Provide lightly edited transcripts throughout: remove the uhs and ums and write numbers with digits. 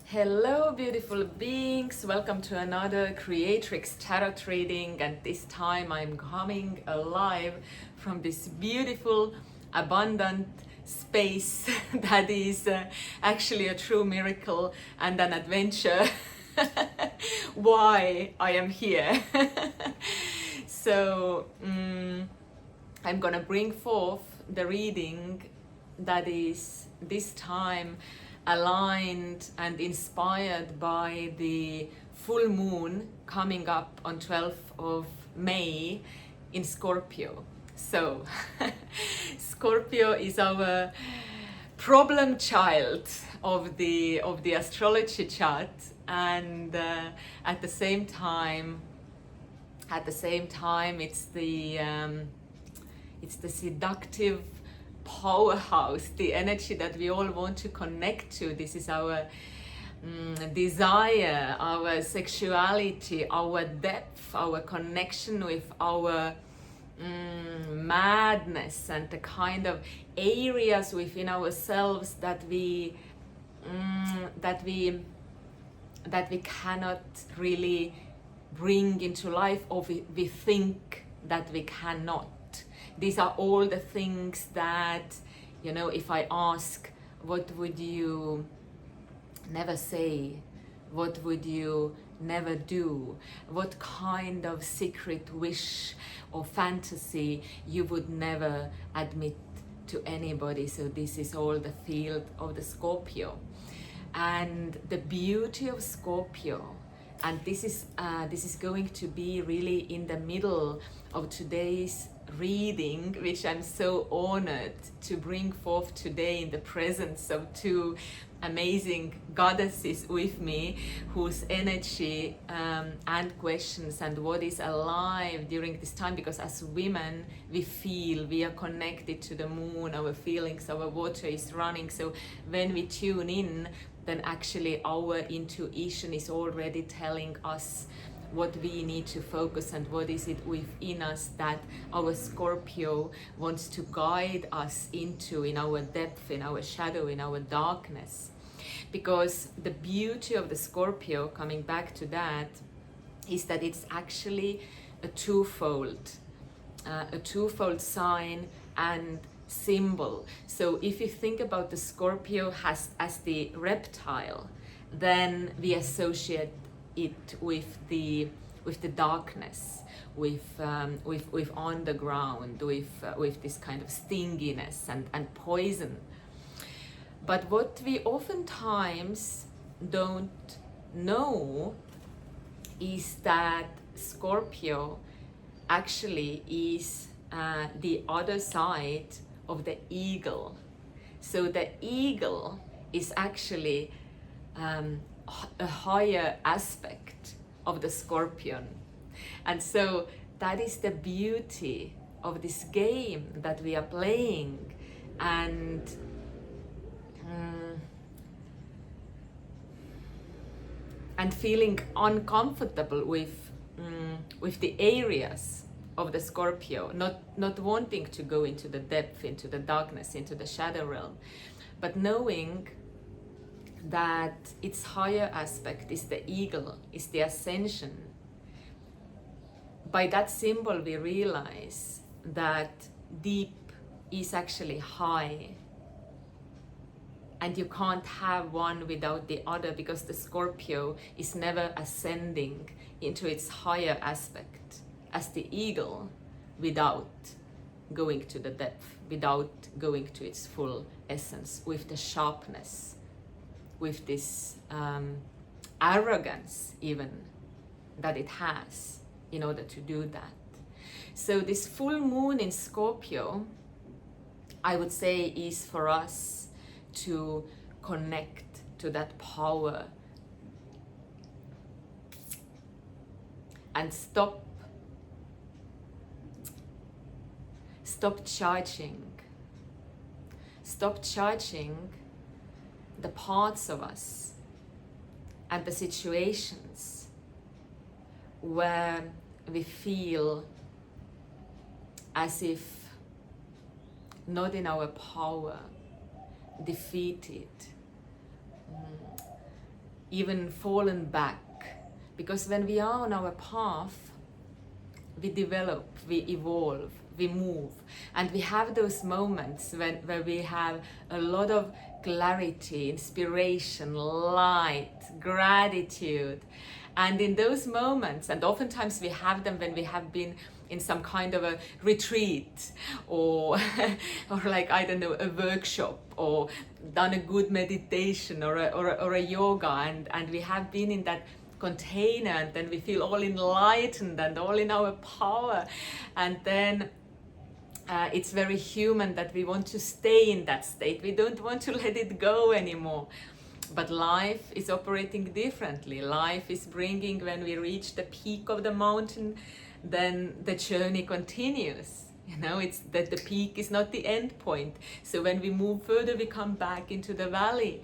Hello, beautiful beings. Welcome to another Creatrix tarot reading, and this time I'm coming alive from this beautiful, abundant space that is actually a true miracle and an adventure. Why I am here. So I'm gonna bring forth the reading that is this time aligned and inspired by the full moon coming up on 12th of May in Scorpio. So Scorpio is our problem child of the astrology chart, and at the same time it's the seductive powerhouse, the energy that we all want to connect to. This is our desire, our sexuality, our depth, our connection with our madness, and the kind of areas within ourselves that we cannot really bring into life, or we think that we cannot. These are all the things that, if I ask, what would you never say? What would you never do? What kind of secret wish or fantasy you would never admit to anybody? So this is all the field of the Scorpio. And the beauty of Scorpio, and this is going to be really in the middle of today's reading, which I'm so honored to bring forth today in the presence of two amazing goddesses with me, whose energy and questions and what is alive during this time, because as women we feel, we are connected to the moon, our feelings, our water is running. So when we tune in, then actually our intuition is already telling us what we need to focus and what is it within us that our Scorpio wants to guide us into, in our depth, in our shadow, in our darkness. Because the beauty of the Scorpio, coming back to that, is that it's actually a twofold sign and symbol. So if you think about the Scorpio as the reptile, then we associate it with the darkness, with underground, with this kind of stinginess and poison. But what we oftentimes don't know is that Scorpio actually is the other side of the eagle. So the eagle is actually a higher aspect of the scorpion. And so that is the beauty of this game that we are playing, and feeling uncomfortable with the areas of the Scorpio, not wanting to go into the depth, into the darkness, into the shadow realm, but knowing that its higher aspect is the eagle, is the ascension. By that symbol we realize that deep is actually high, and you can't have one without the other, because the Scorpio is never ascending into its higher aspect as the eagle without going to the depth, without going to its full essence, with the sharpness, with this arrogance even that it has in order to do that. So this full moon in Scorpio, I would say, is for us to connect to that power and stop charging the parts of us and the situations where we feel as if not in our power, defeated, even fallen back. Because when we are on our path, we develop, we evolve, we move. And we have those moments where we have a lot of clarity, inspiration, light, gratitude. And in those moments, and oftentimes we have them when we have been in some kind of a retreat or like, I don't know, a workshop, or done a good meditation or a yoga, and we have been in that container, and then we feel all enlightened and all in our power. And then it's very human that we want to stay in that state. We don't want to let it go anymore. But life is operating differently. Life is bringing, when we reach the peak of the mountain, then the journey continues. You know, it's that the peak is not the end point. So when we move further, we come back into the valley.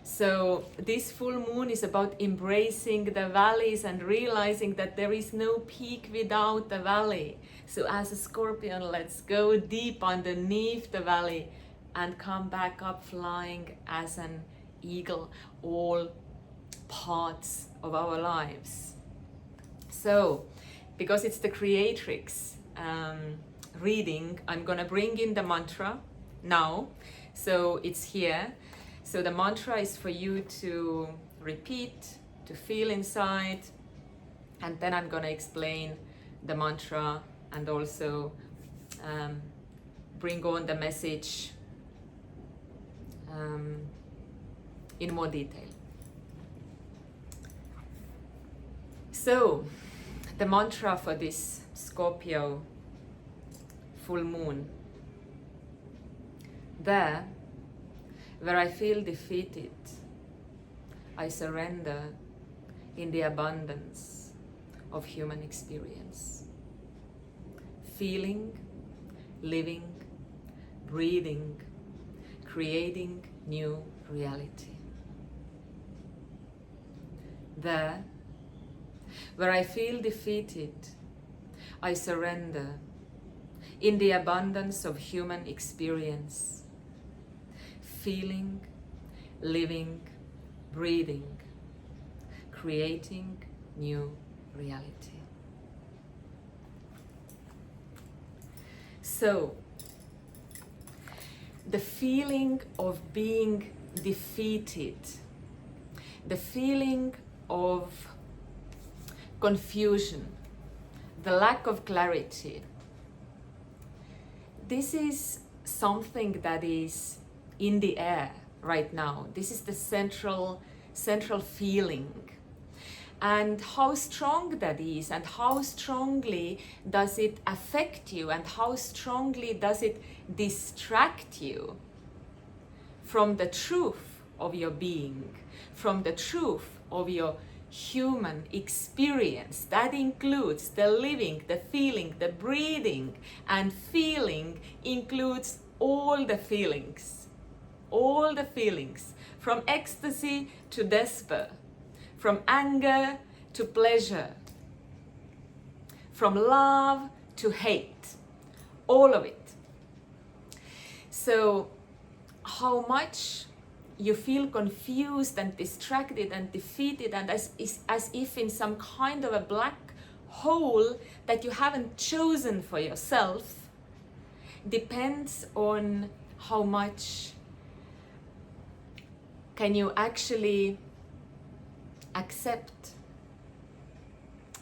So this full moon is about embracing the valleys and realizing that there is no peak without the valley. So as a Scorpion, let's go deep underneath the valley and come back up flying as an eagle, all parts of our lives. So, because it's the Creatrix reading, I'm gonna bring in the mantra now. So it's here. So the mantra is for you to repeat, to feel inside, and then I'm gonna explain the mantra and also bring on the message in more detail. So the mantra for this Scorpio full moon: there where I feel defeated, I surrender in the abundance of human experience. Feeling, living, breathing, creating new reality. There where I feel defeated, I surrender in the abundance of human experience. Feeling, living, breathing, creating new reality. So, the feeling of being defeated, the feeling of confusion, the lack of clarity, this is something that is in the air right now. This is the central feeling. And how strong that is, and how strongly does it affect you, and how strongly does it distract you from the truth of your being, from the truth of your human experience. That includes the living, the feeling, the breathing, and feeling includes all the feelings, from ecstasy to despair, from anger to pleasure, from love to hate, all of it. So how much you feel confused and distracted and defeated, and as if in some kind of a black hole that you haven't chosen for yourself, depends on how much can you actually accept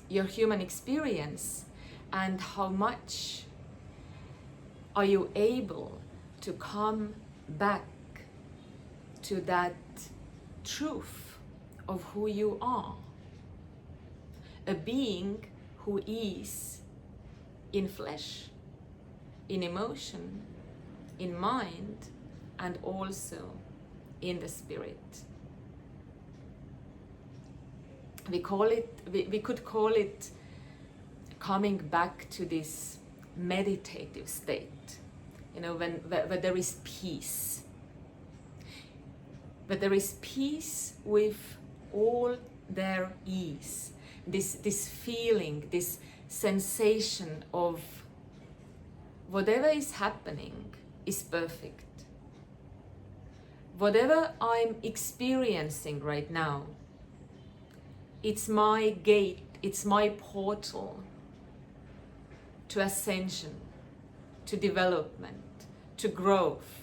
your human experience, and how much are you able to come back to that truth of who you are, a being who is in flesh, in emotion, in mind, and also in the spirit. We could call it coming back to this meditative state, you know, where there is peace. But there is peace with all their ease. This feeling, this sensation of whatever is happening is perfect. whatever I'm experiencing right now, it's my gate, it's my portal to ascension, to development, to growth.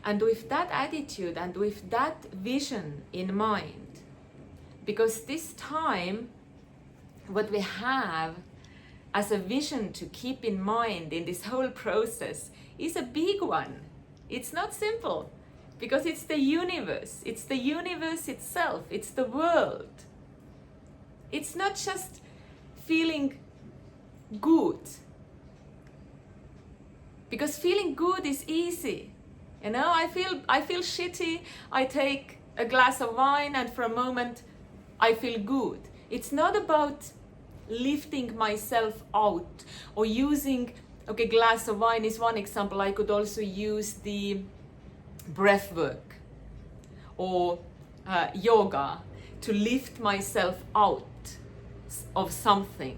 And with that attitude and with that vision in mind, because this time, what we have as a vision to keep in mind in this whole process is a big one. It's not simple, because it's the universe itself, it's the world. It's not just feeling good, because feeling good is easy. You know, I feel shitty, I take a glass of wine and for a moment I feel good. It's not about lifting myself out or using, okay, glass of wine is one example. I could also use the breath work or yoga to lift myself out of something.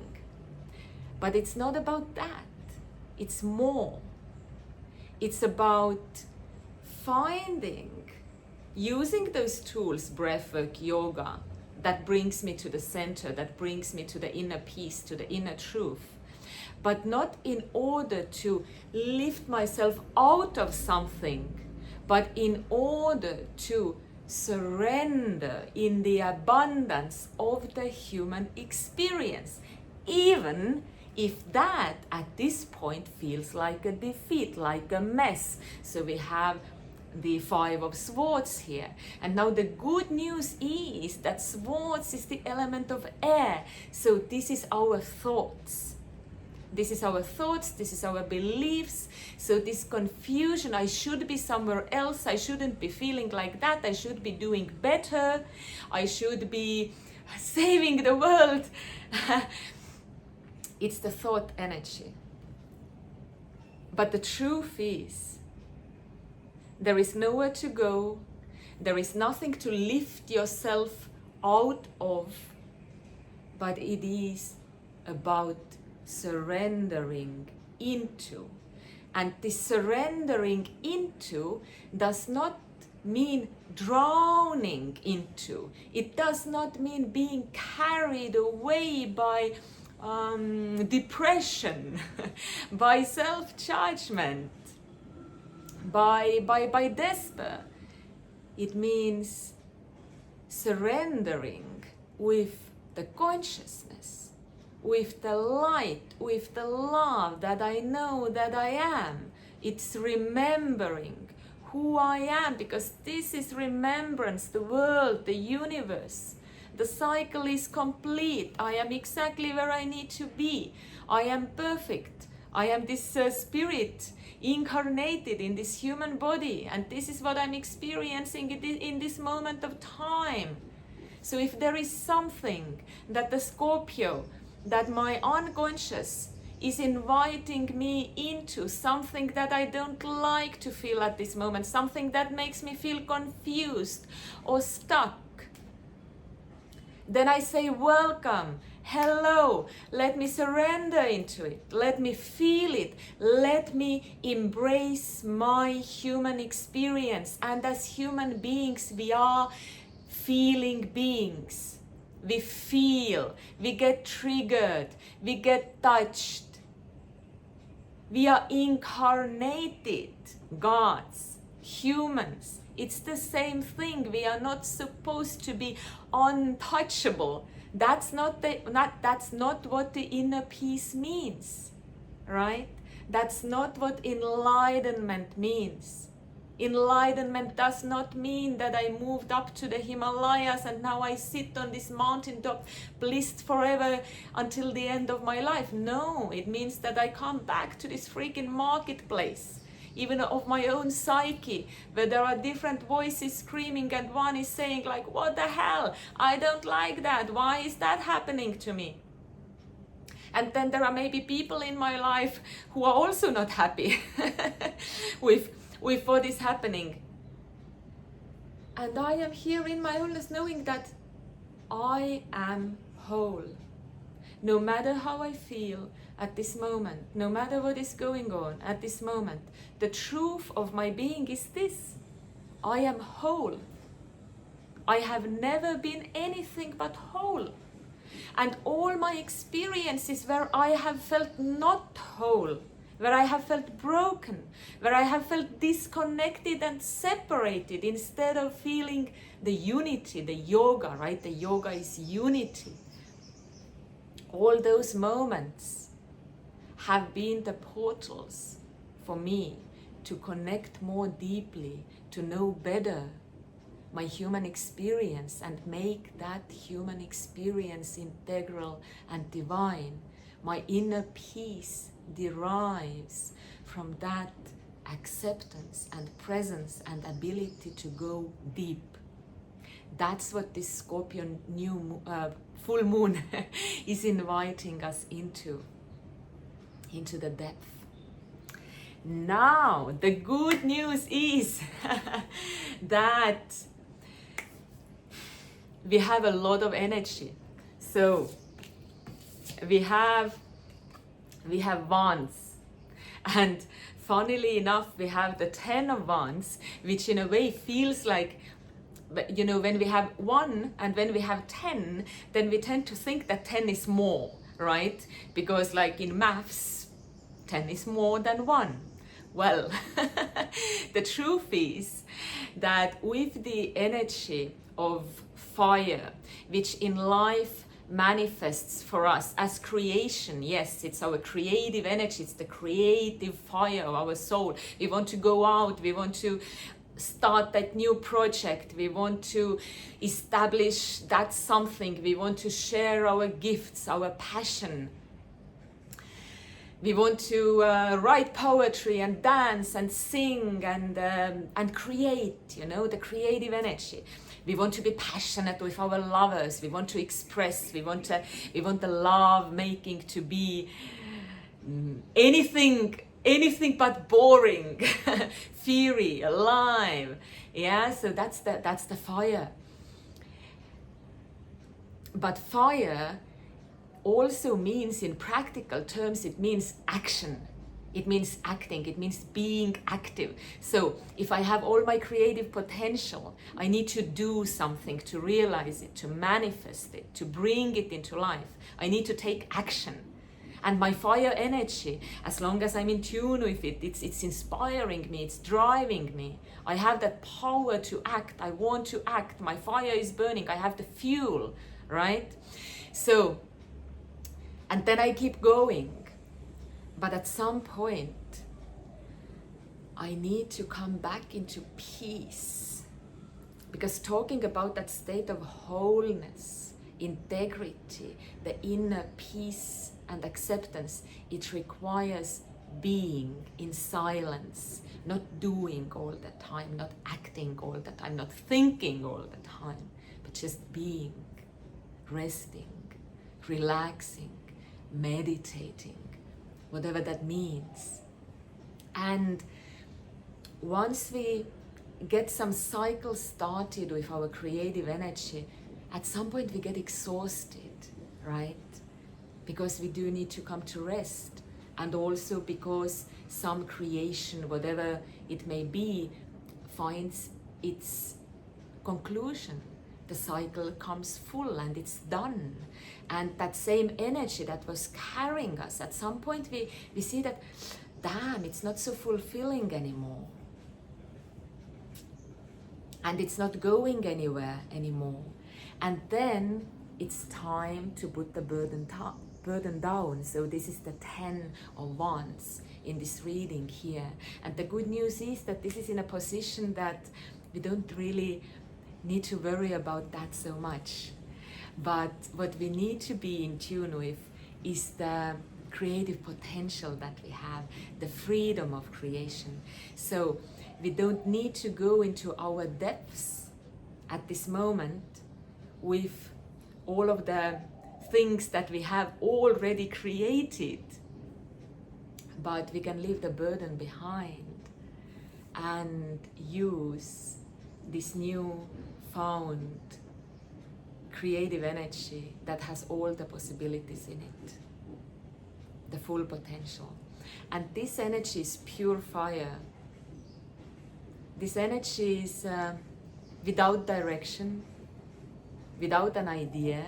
But it's not about that. It's more. It's about finding, using those tools, breathwork, yoga, that brings me to the center, that brings me to the inner peace, to the inner truth. But not in order to lift myself out of something, but in order to surrender in the abundance of the human experience, even if that at this point feels like a defeat, like a mess. So we have the Five of Swords here. And now the good news is that swords is the element of air. So this is our thoughts. This is our thoughts, this is our beliefs. So this confusion, I should be somewhere else, I shouldn't be feeling like that, I should be doing better, I should be saving the world. It's the thought energy. But the truth is, there is nowhere to go, there is nothing to lift yourself out of, but it is about surrendering into. And this surrendering into does not mean drowning into. It does not mean being carried away by depression, by self-judgment, by despair. It means surrendering with the consciousness, with the light, with the love that I know that I am. It's remembering who I am, because this is remembrance, the world, the universe. The cycle is complete. I am exactly where I need to be. I am perfect. I am this spirit incarnated in this human body, and this is what I'm experiencing in this moment of time. So if there is something that the Scorpio, that my unconscious is inviting me into, something that I don't like to feel at this moment, something that makes me feel confused or stuck, then I say, welcome, hello, let me surrender into it, let me feel it, let me embrace my human experience. And as human beings, we are feeling beings. We feel, we get triggered, we get touched. We are incarnated gods, humans. It's the same thing. We are not supposed to be untouchable. That's not what the inner peace means, right? That's not what enlightenment means. Enlightenment does not mean that I moved up to the Himalayas and now I sit on this mountaintop blissed forever until the end of my life. No, it means that I come back to this freaking marketplace, even of my own psyche, where there are different voices screaming, and one is saying like, what the hell? I don't like that. Why is that happening to me? And then there are maybe people in my life who are also not happy with what is happening. And I am here in my wholeness, knowing that I am whole. no matter how I feel at this moment, no matter what is going on at this moment, the truth of my being is this: I am whole. I have never been anything but whole. And all my experiences where I have felt not whole, where I have felt broken, where I have felt disconnected and separated instead of feeling the unity, the yoga, right? The yoga is unity. All those moments have been the portals for me to connect more deeply, to know better my human experience and make that human experience integral and divine. My inner peace derives from that acceptance and presence and ability to go deep. That's what this Scorpio full moon is inviting us into the depth. Now, the good news is that we have a lot of energy. So we have wands, and funnily enough we have the 10 of wands, which in a way feels like, you know, when we have 1 and when we have 10, then we tend to think that 10 is more, right? Because like in maths, 10 is more than 1. Well, the truth is that with the energy of fire, which in life manifests for us as creation, yes, it's our creative energy, it's the creative fire of our soul. We want to go out, we want to start that new project, we want to establish that something, we want to share our gifts, our passion. We want to write poetry and dance and sing and create, you know, the creative energy. We want to be passionate with our lovers. We want to express. We want the love making to be anything but boring, fiery, alive. Yeah, so that's the fire. But fire also means, in practical terms, it means action. It means acting, it means being active. So if I have all my creative potential, I need to do something to realize it, to manifest it, to bring it into life. I need to take action. And my fire energy, as long as I'm in tune with it, it's inspiring me, it's driving me. I have that power to act, I want to act, my fire is burning, I have the fuel, right? So, and then I keep going. But at some point, I need to come back into peace. Because talking about that state of wholeness, integrity, the inner peace and acceptance, it requires being in silence, not doing all the time, not acting all the time, not thinking all the time, but just being, resting, relaxing, meditating, whatever that means. And once we get some cycle started with our creative energy, at some point we get exhausted, right? Because we do need to come to rest, and also because some creation, whatever it may be, finds its conclusion. The cycle comes full and it's done. And that same energy that was carrying us, at some point we see that, damn, it's not so fulfilling anymore. And it's not going anywhere anymore. And then it's time to put the burden down. So this is the 10 of Wands in this reading here. And the good news is that this is in a position that we don't really need to worry about that so much. But what we need to be in tune with is the creative potential that we have, the freedom of creation. So we don't need to go into our depths at this moment with all of the things that we have already created, but we can leave the burden behind and use this new found creative energy that has all the possibilities in it, the full potential. And this energy is pure fire. This energy is without direction, without an idea,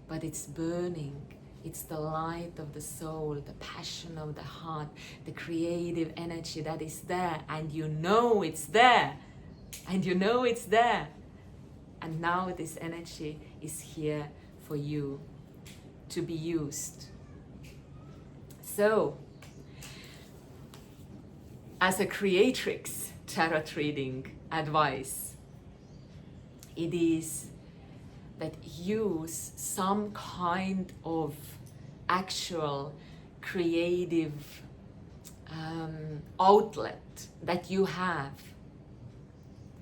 but it's burning. It's the light of the soul, the passion of the heart, the creative energy that is there, and you know it's there, and you know it's there. And now this energy is here for you to be used. So, as a Creatrix tarot reading advice, it is that use some kind of actual creative outlet that you have.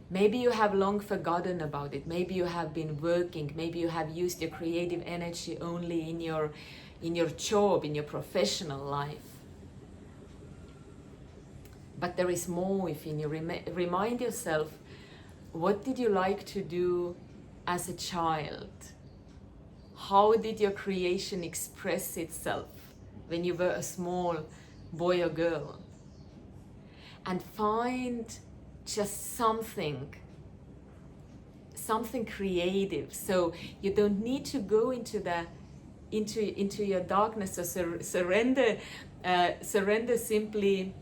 Maybe you have long forgotten about it. Maybe you have been working. Maybe you have used your creative energy only in your job, in your professional life. But there is more within you. Remind yourself, what did you like to do as a child? How did your creation express itself when you were a small boy or girl? And find just something creative. So you don't need to go into your darkness, or surrender simply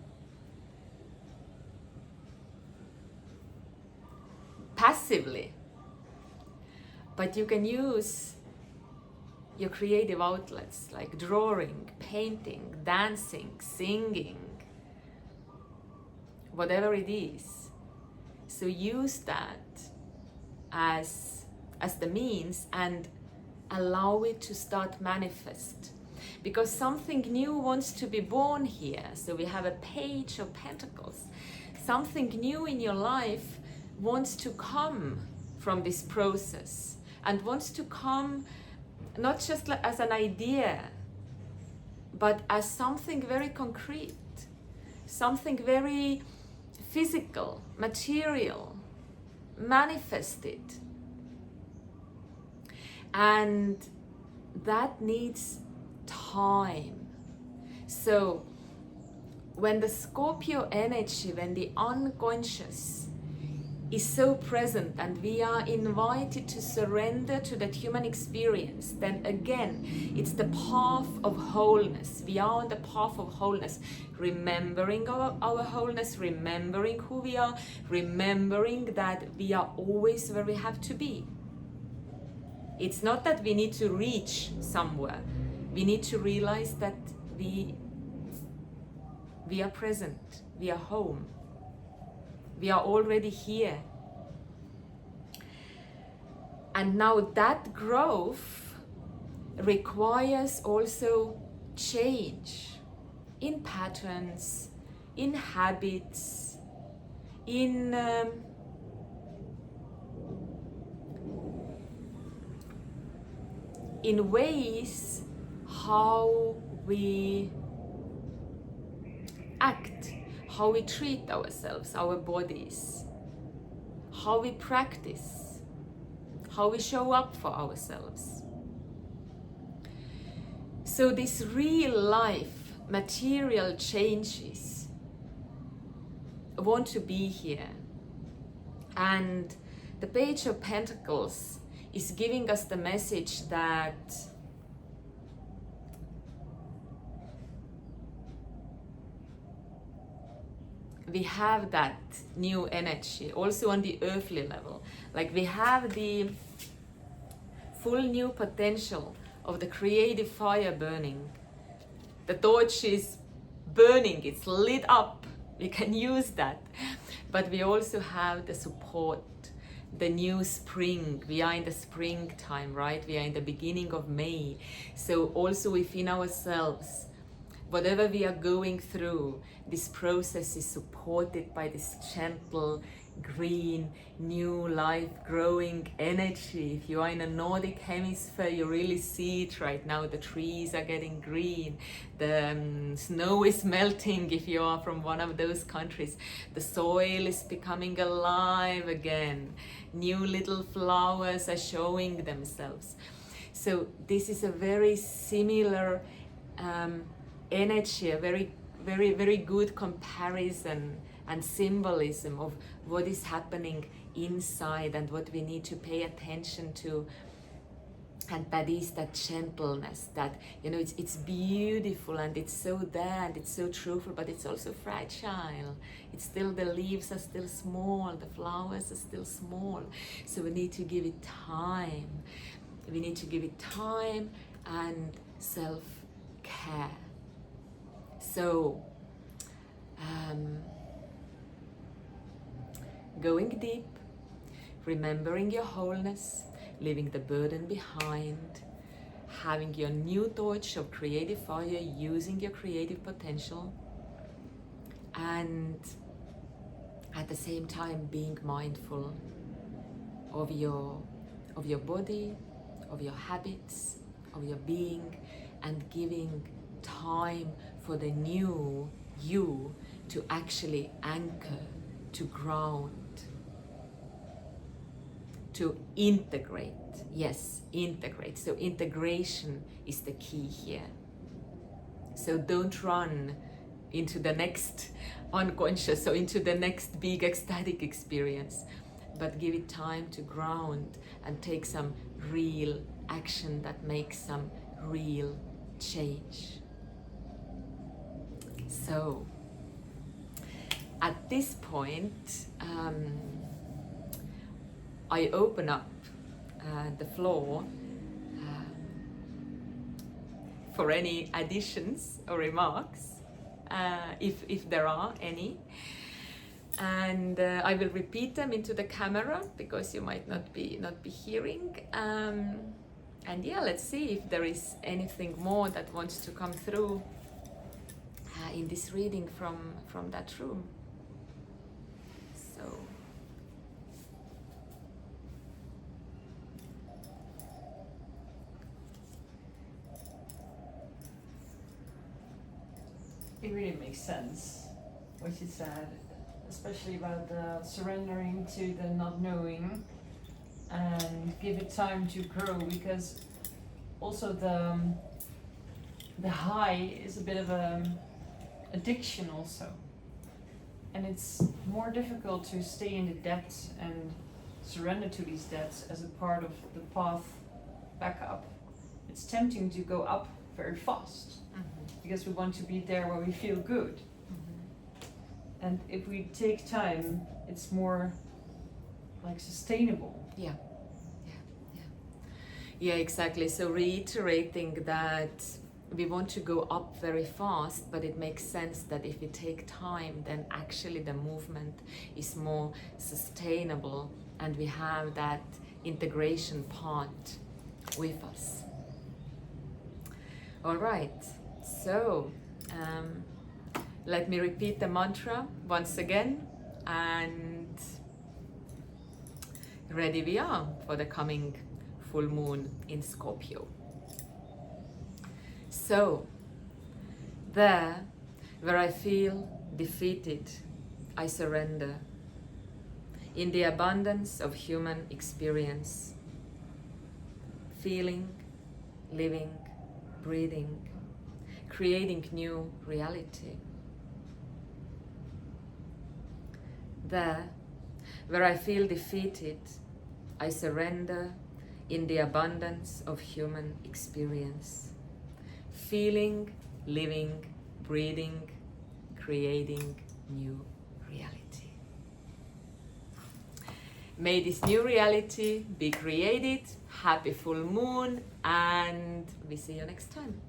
passively. But you can use your creative outlets like drawing, painting, dancing, singing, whatever it is. So use that as the means and allow it to start manifest. Because something new wants to be born here. So we have a Page of Pentacles. Something new in your life wants to come from this process, and wants to come not just as an idea, but as something very concrete, something very physical, material, manifested. And that needs time. So when the Scorpio energy, when the unconscious is so present and we are invited to surrender to that human experience, then again, it's the path of wholeness. We are on the path of wholeness, remembering our wholeness, remembering who we are, remembering that we are always where we have to be. It's not that we need to reach somewhere. We need to realize that we are present, we are home. We are already here. And now that growth requires also change in patterns, in habits, in ways how we act, how we treat ourselves, our bodies, how we practice, how we show up for ourselves. So these real life material changes want to be here. And the Page of Pentacles is giving us the message that we have that new energy also on the earthly level. Like we have the full new potential of the creative fire burning. The torch is burning, it's lit up. We can use that. But we also have the support, the new spring. We are in the springtime, right? We are in the beginning of May. So also within ourselves, whatever we are going through, this process is supported by this gentle green, new life growing energy. If you are in a Nordic hemisphere, you really see it right now. The trees are getting green, the snow is melting if you are from one of those countries. The soil is becoming alive again. New little flowers are showing themselves. So this is a very similar energy, a very good comparison and symbolism of what is happening inside and what we need to pay attention to. And that is that gentleness, that, you know, it's beautiful and it's so there and it's so truthful, but it's also fragile. It's still, the leaves are still small, the flowers are still small. So we need to give it time. We need to give it time and self-care. So, going deep, remembering your wholeness, leaving the burden behind, having your new torch of creative fire, using your creative potential, and at the same time being mindful of your body, of your habits, of your being, and giving time for the new you to actually anchor, to ground, to integrate. Yes, integrate. So integration is the key here. So don't run into the next unconscious or into the next big ecstatic experience, but give it time to ground and take some real action that makes some real change. So at this point, I open up the floor for any additions or remarks, if there are any. And I will repeat them into the camera because you might not be hearing. And yeah, let's see if there is anything more that wants to come through in this reading from that room. So. It really makes sense what you said, especially about the surrendering to the not knowing and give it time to grow, because also the high is a bit of a addiction also, and it's more difficult to stay in the depths and surrender to these depths as a part of the path back up. It's tempting to go up very fast because we want to be there where we feel good. And if we take time, it's more like sustainable. Yeah, exactly. So reiterating that we want to go up very fast, but it makes sense that if we take time, then actually the movement is more sustainable and we have that integration part with us. All right, so let me repeat the mantra once again, and ready we are for the coming full moon in Scorpio. So, there where I feel defeated, I surrender in the abundance of human experience, feeling, living, breathing, creating new reality. There where I feel defeated, I surrender in the abundance of human experience, feeling, living, breathing, creating new reality. May this new reality be created. Happy full moon, and we see you next time.